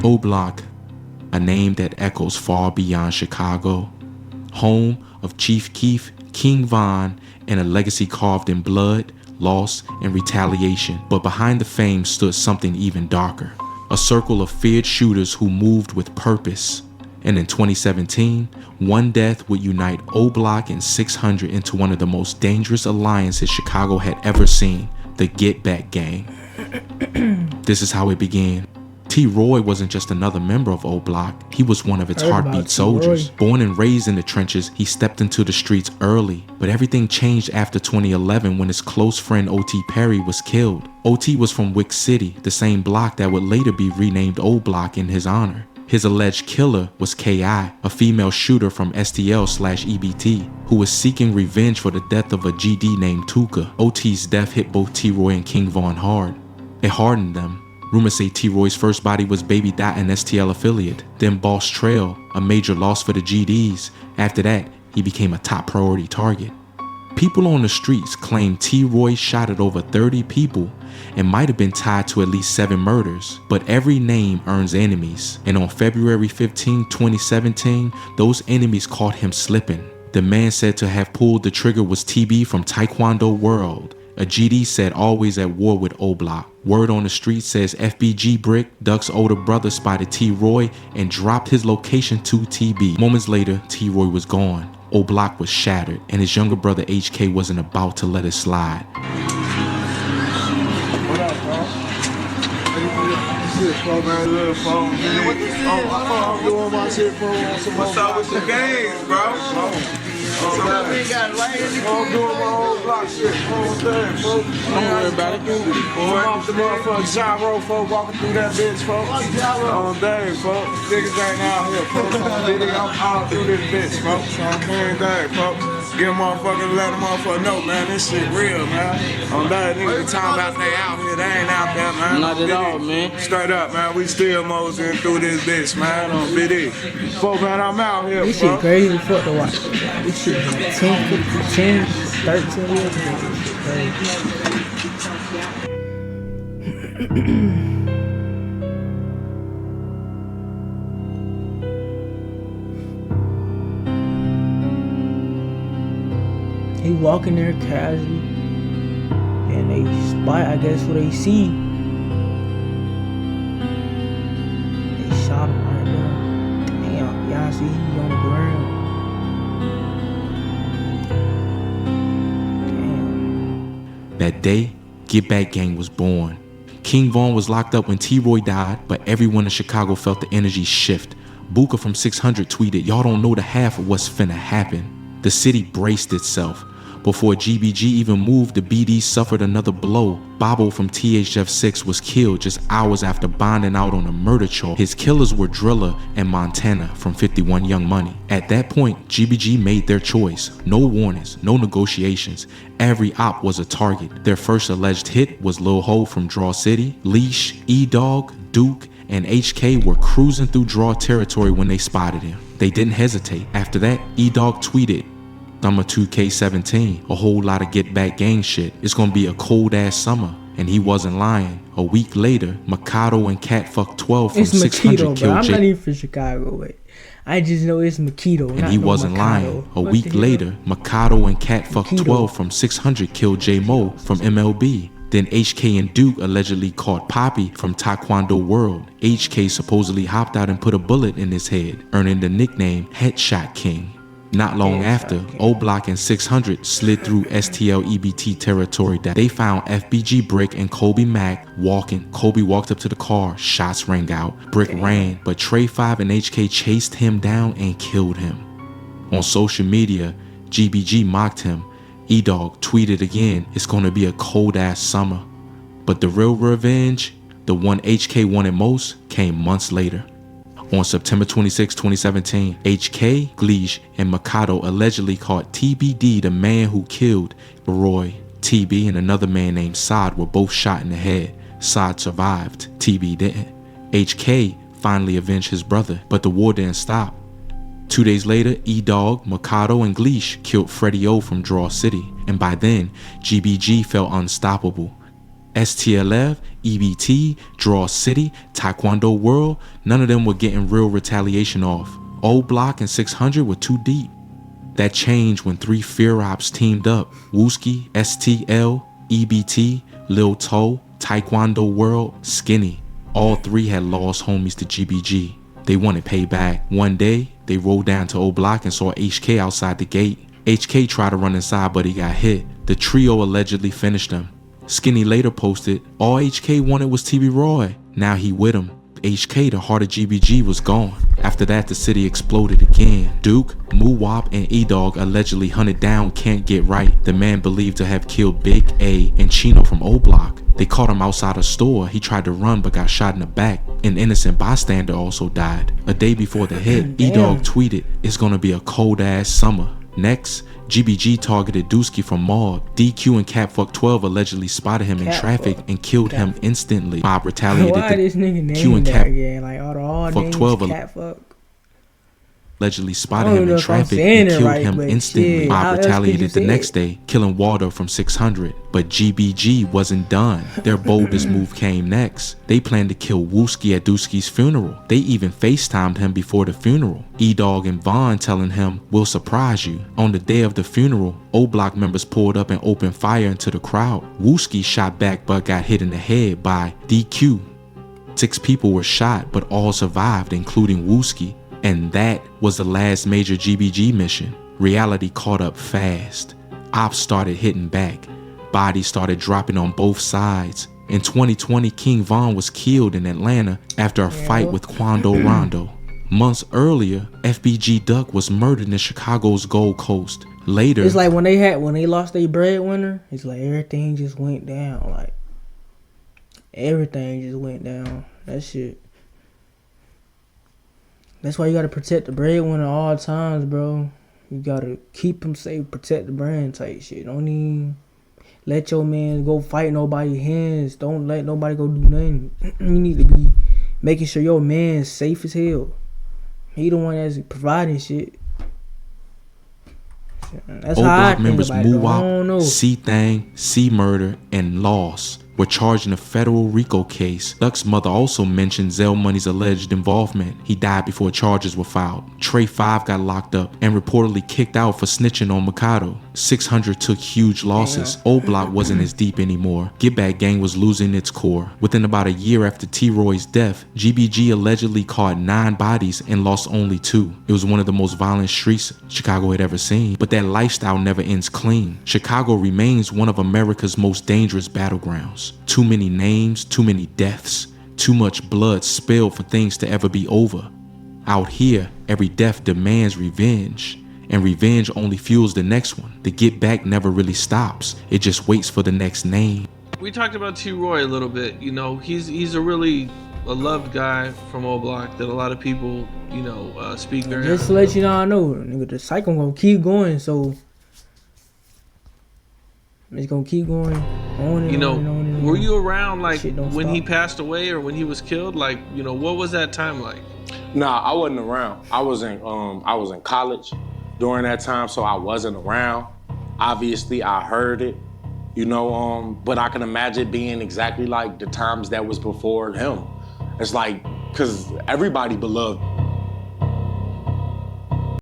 O Block, a name that echoes far beyond Chicago, home of Chief Keef, King Von, and a legacy carved in blood, loss, and retaliation. But behind the fame stood something even darker, a circle of feared shooters who moved with purpose. And in 2017, one death would unite O Block and 600 into one of the most dangerous alliances Chicago had ever seen, the Get Back Gang. This is how it began. T. Roy wasn't just another member of O Block, he was one of its heartbeat soldiers. Born and raised in the trenches, he stepped into the streets early. But everything changed after 2011 when his close friend O.T. Perry was killed. O.T. was from Wick City, the same block that would later be renamed O Block in his honor. His alleged killer was K.I., a female shooter from STL/EBT, who was seeking revenge for the death of a GD named Tuka. O.T.'s death hit both T-Roy and King Von hard. It hardened them. Rumors say T-Roy's first body was Baby Dot, an STL affiliate, then Boss Trail, a major loss for the GDs. After that, he became a top priority target. People on the streets claim T-Roy shot at over 30 people and might have been tied to at least 7 murders, but every name earns enemies. And on February 15, 2017, those enemies caught him slipping. The man said to have pulled the trigger was TB from Taekwondo World. A GD said always at war with O Block. Word on the street says FBG Brick, Duck's older brother, spotted T-Roy and dropped his location to TB. Moments later, T-Roy was gone. O Block was shattered, and his younger brother HK wasn't about to let it slide. What up, bro? Shit, bro, man, little phone. Man, what this is? I'm doing my shit, bro. What's up with the games, bro? We ain't got light in the I'm doing my own block shit, whole thing, folks. Don't worry about it. I'm off the motherfucking gyro, folks, walking through that bitch, folks. All day, folks. Niggas ain't out here, folks. I'm out through this bitch, folks. On every day, folks. Get a motherfucker, let a motherfucker know, man, this shit real, man. On that, niggas be talking about they out here, they ain't out there, man. Not at all, man. Straight up, man, we still moseying through this bitch, man, on BD. Folks, man, I'm out here, this shit crazy as fuck to watch. This shit is like 10, 13 years ago. He walking there casually, and they spot, I guess, what they see. They shot him right there. Damn, y'all see he on the ground. Damn. That day, Get Back Gang was born. King Von was locked up when T-Roy died, but everyone in Chicago felt the energy shift. Buka from 600 tweeted, "Y'all don't know the half of what's finna happen." The city braced itself. Before GBG even moved, the BD suffered another blow. Bobo from THF6 was killed just hours after bonding out on a murder charge. His killers were Driller and Montana from 51 Young Money. At that point, GBG made their choice. No warnings, no negotiations. Every op was a target. Their first alleged hit was Lil Ho from Draw City. Leash, E-Dog, Duke, and HK were cruising through Draw territory when they spotted him. They didn't hesitate. After that, E-Dog tweeted, "Summer 2K17, a whole lot of Get Back Gang shit. It's gonna be a cold ass summer." And he wasn't lying. A week later, Mikado and Cat Fuck 12 from it's 600 Makito, killed I'm Jay. not even from Chicago, wait. I just know it's Makito. And he wasn't lying. A week later, Mikado and Cat Fuck 12 from 600 killed J Mo from MLB. Then HK and Duke allegedly caught Poppy from Taekwondo World. HK supposedly hopped out and put a bullet in his head, earning the nickname Headshot King. Not long after, O Block and 600 slid through STL EBT territory that they found FBG Brick and Kobe Mack walking. Kobe walked up to the car, shots rang out. Brick ran, but Trey 5 and HK chased him down and killed him. On social media, GBG mocked him. E-Dog tweeted again, "It's gonna be a cold ass summer." But the real revenge, the one HK wanted most, came months later. On September 26, 2017, HK, Gleesh, and Mikado allegedly caught TBD, the man who killed Roy. TB and another man named Saad were both shot in the head. Saad survived, TB didn't. HK finally avenged his brother, but the war didn't stop. 2 days later, E-Dog, Mikado, and Gleesh killed Freddie O from Draw City, and by then, GBG felt unstoppable. STLF, EBT, Draw City, Taekwondo World, none of them were getting real retaliation off. O Block and 600 were too deep. That changed when 3 Fear Ops teamed up. Wooski, STL, EBT, Lil Toe, Taekwondo World, Skinny. All 3 had lost homies to GBG. They wanted payback. One day, they rolled down to O Block and saw HK outside the gate. HK tried to run inside, but he got hit. The trio allegedly finished him. Skinny later posted, all HK wanted was TB Roy. Now he with him. HK, the heart of GBG, was gone. After that, the city exploded again. Duke, Muwop, and E-Dog allegedly hunted down Can't Get Right, the man believed to have killed Big A and Chino from O Block. They caught him outside a store. He tried to run but got shot in the back. An innocent bystander also died. A day before the hit, E-Dog tweeted, it's gonna be a cold ass summer. Next, GBG targeted Dusky from Mob. DQ and Catfuck 12 allegedly spotted him in traffic and killed him instantly. Mob retaliated. Why this nigga name that again? Like all names 12 Catfuck. Allegedly spotted him in traffic and killed him instantly. Mob retaliated the next day, killing Waldo from 600. But GBG wasn't done. Their boldest move came next. They planned to kill Wooski at Dusky's funeral. They even FaceTimed him before the funeral. E-Dog and Vaughn telling him, we'll surprise you. On the day of the funeral, O-Block members pulled up and opened fire into the crowd. Wooski shot back but got hit in the head by DQ. 6 people were shot, but all survived, including Wooski. And that was the last major GBG mission. Reality caught up fast. Opps started hitting back. Bodies started dropping on both sides. In 2020, King Von was killed in Atlanta after a fight with Quando Rondo. Months earlier, FBG Duck was murdered in Chicago's Gold Coast. Later, it's like when they lost their breadwinner, it's like everything just went down. Like everything just went down. That shit. That's why you gotta protect the breadwinner at all times, bro. You gotta keep him safe, protect the brand type shit. Don't even let your man go fight nobody's hands. Don't let nobody go do nothing. You need to be making sure your man's safe as hell. He the one that's providing shit. That's how I think members about it. Muwop, C-Thang, C-Murder, and Loss were charged in a federal RICO case. Duck's mother also mentioned Zell Money's alleged involvement. He died before charges were filed. Trey 5 got locked up and reportedly kicked out for snitching on Mikado. 600 took huge losses. O Block wasn't as deep anymore. Get Back Gang was losing its core. Within about a year after T-Roy's death, GBG allegedly caught 9 bodies and lost only 2. It was one of the most violent streets Chicago had ever seen. But that lifestyle never ends clean. Chicago remains one of America's most dangerous battlegrounds. Too many names, too many deaths, too much blood spilled for things to ever be over. Out here, every death demands revenge, and revenge only fuels the next one. The get back never really stops. It just waits for the next name. We talked about T-Roy a little bit. You know, he's a really loved guy from O Block that a lot of people, you know, speak very. Just to let you know, I know, nigga, the cycle gonna keep going, so it's gonna keep going on and you know, on and on and on. Were you around like when stop. he passed away or when he was killed? Like, you know, what was that time like? Nah, I wasn't around. I was in college during that time, so I wasn't around. Obviously, I heard it, you know, but I can imagine being exactly like the times that was before him. It's like, cause everybody beloved